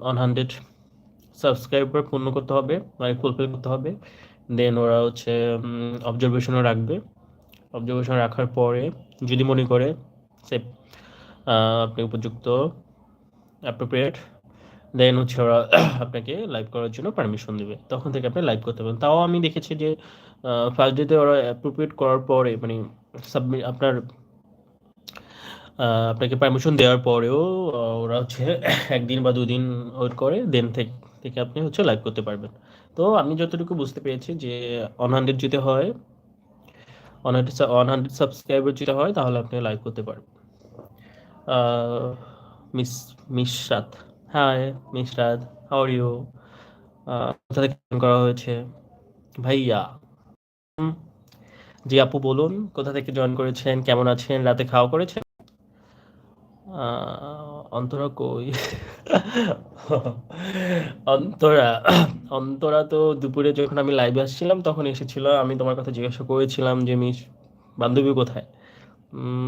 100 subscriber পূর্ণ করতে হবে, মানে ফুলফিল করতে হবে। দেন ওরা হচ্ছে অবজারভেশনও রাখবে। অবজারভেশন রাখার পরে যদি মনে করে সে আপনি উপযুক্ত, অ্যাপ্রোপ্রিয়েট, দেন হচ্ছে ওরা আপনাকে লাইভ করার জন্য পারমিশন দেবে, তখন থেকে আপনি লাইভ করতে পারেন। তাও আমি দেখেছি যে ফার্স্ট ডেতে ওরা অ্যাপ্রোপ্রিয়েট করার পরে, মানে সাবমিট আপনার আপনাকে পারমিশন দেওয়ার পরেও ওরা হচ্ছে একদিন বা দুদিন ওয়েট করে, দেন থেকে থেকে আপনি হচ্ছে লাইভ করতে পারবেন। তো আমি যতটুকু বুঝতে পেরেছি যে 100 যেতে হয়, 100 সাবস্ক্রাইবার যেতে হয়, তাহলে আপনি লাইভ করতে পারবেন। Ah, miss Mishrat, hi Mishrat, how are you? কোথা থেকে join করা হয়েছে ভাইয়া? হুম, জি আপু বলুন, কোথা থেকে জয়েন করেছেন, কেমন আছেন, রাতে খাওয়া করেছেন? অন্তরা কই? অন্তরা, অন্তরা তো দুপুরে যখন আমি লাইভে আসছিলাম তখন এসেছিল। আমি তোমার কথা জিজ্ঞাসা করেছিলাম যে মিস বান্ধবী কোথায়।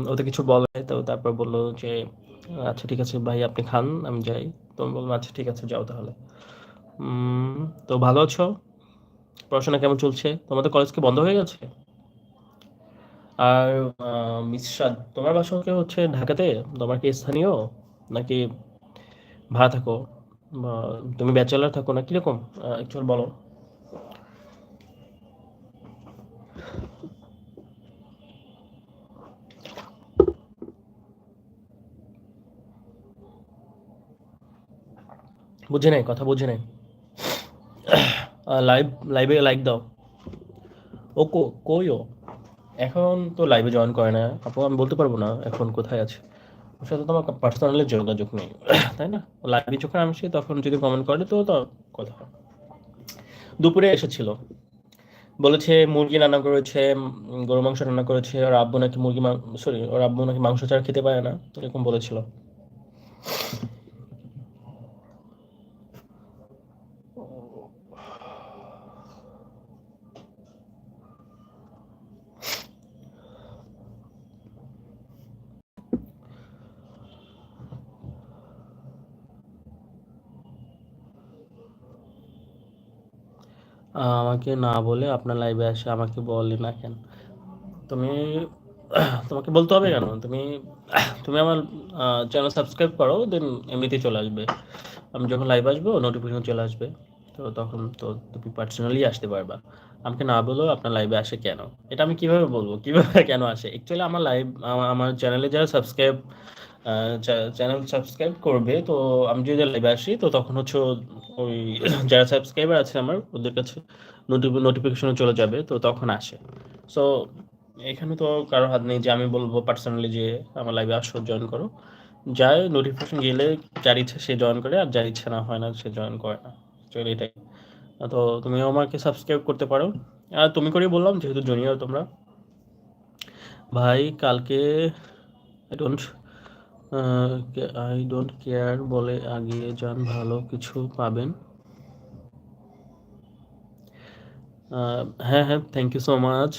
ও তো কিছু বলে নাই, তো তারপর বললো যে আচ্ছা ঠিক আছে ভাই আপনি খান, আমি যাই। তো আমি বললাম আচ্ছা ঠিক আছে যাও তাহলে। উম, তো ভালো আছো? পড়াশোনা কেমন চলছে? তোমাদের কলেজ কি বন্ধ হয়ে গেছে? আর মিশরাত, তোমার বাসা কি হচ্ছে ঢাকাতে? তোমার কি স্থানীয় নাকি ভাড়া থাকো, বা তুমি ব্যাচেলার থাকো না কিরকম? একটু বলো। বুঝে নাই, কথা বুঝে নাই। লাইভ, লাইভে লাইক দাও। ও কই ও? এখন তো লাইভে জয়েন করে না আপু, আমি বলতে পারবো না এখন কোথায় আছে। ওর সাথে তো আমার পার্সোনালি যোগাযোগ নেই, তাই না? লাইভে যখন আসি তখন যদি কমেন্ট করে তো তো কথা হয়। দুপুরে এসেছিল, বলেছে মুরগি রান্না করেছে, গরু মাংস রান্না করেছে, ওর আব্বু নাকি সরি, ওর আব্বু নাকি মাংস ছাড়া খেতে পারে না, এরকম বলেছিল। আমাকে না বলে আপনার লাইভে আসে, আমাকে বলে না কেন? তুমি তোমাকে বলতে হবে কেন? তুমি তুমি আমার চ্যানেল সাবস্ক্রাইব করো, দেন এমনিতেই চলে আসবে। আমি যখন লাইভ আসবো নোটিফিকেশন চলে আসবে, তো তখন তো তুমি পার্সোনালি আসতে পারবা। আমাকে না বলেও আপনার লাইভে আসে কেন, এটা আমি কিভাবে বলবো কিভাবে কেন আসে? অ্যাকচুয়ালি আমার লাইভ, আমার চ্যানেলে যারা চ্যানেল সাবস্ক্রাইব করবে, তো আমি যদি লাইভে আসি তো তখন হচ্ছে ওই যারা সাবস্ক্রাইবার আছে আমার ওদের কাছে নোটিফিকেশন চলে যাবে, তো তখন আসে। সো এখানে তো কারো হাত নেই যে আমি বলবো পার্সোনালি যে আমার লাইভে আসো, জয়েন করো। যায় নোটিফিকেশন গেলে যার ইচ্ছা সে জয়েন করে, আর যার ইচ্ছা না হয় না সে জয়েন করে না। চলো এটাই। তো তুমিও আমাকে সাবস্ক্রাইব করতে পারো। আর তুমি করেই বললাম যেহেতু জুনিয়র তোমরা। ভাই কালকে I don't I don't care বলে আগিয়ে যান, ভালো কিছু পাবেন। হ্যাঁ হ্যাঁ, thank you so much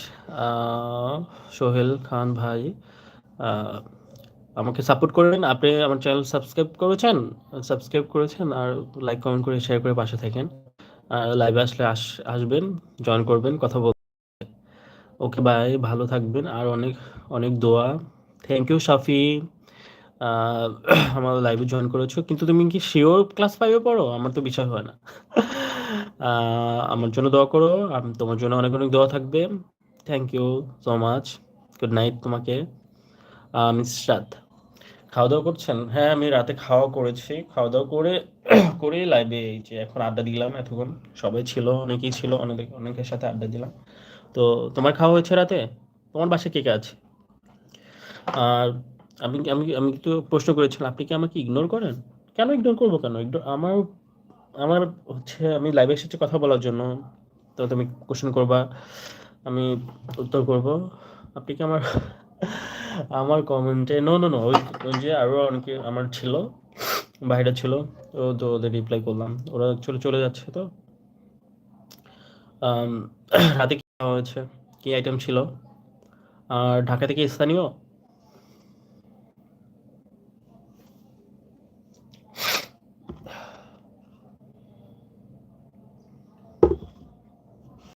Sohel Khan ভাই। আহ, আমাকে সাপোর্ট করবেন, আপনি আমার চ্যানেল সাবস্ক্রাইব করেছেন, আর লাইক কমেন্ট করে শেয়ার করে পাশে থাকেন। আর লাইভে আসলে আসবেন, জয়েন করবেন, কথা বল। ওকে বাই, ভালো থাকবেন, আর অনেক অনেক দোয়া। থ্যাংক ইউ শাফি। আহ, আমার লাইভে জয়েন করেছো, কিন্তু তুমি কি শিওর ক্লাস 5-এ পড়ো? আমার তো বিশ্বাস হয় না। আমার জন্য দোয়া করো, তোমার জন্য অনেক অনেক দোয়া থাকবে। Thank you so much. Good night তোমাকে। মিসরাত, খাওয়া দাওয়া করছেন? হ্যাঁ আমি রাতে খাওয়া করেছি, খাওয়া দাওয়া করে করেই লাইভে এই যে এখন আড্ডা দিলাম এতক্ষণ। সবাই ছিল, অনেকেই ছিল, অনেকের সাথে আড্ডা দিলাম। তো তোমার খাওয়া হয়েছে রাতে? তোমার বাসায় কে কে আছে? আর আমি আমি আমি তো প্রশ্ন করেছিলাম, আপনি কি আমাকে ইগনোর করেন? কেন ইগনোর করবো, কেন ইগনোর? আমার আমার হচ্ছে আমি লাইভে এসেছি কথা বলার জন্য। তো তুমি কোশ্চেন করবা, আমি উত্তর করব। আপনি কি আমার আমার কমেন্টে নো নো নো ওই ওই যে আরো অনেকে আমার ছিল, বাইরে ছিল, তো ওদের রিপ্লাই করলাম, ওরা চলে চলে যাচ্ছে। তো আম, রাতে কি খাওয়া হয়েছে, কি আইটেম ছিল? আর ঢাকা থেকে স্থানীয়?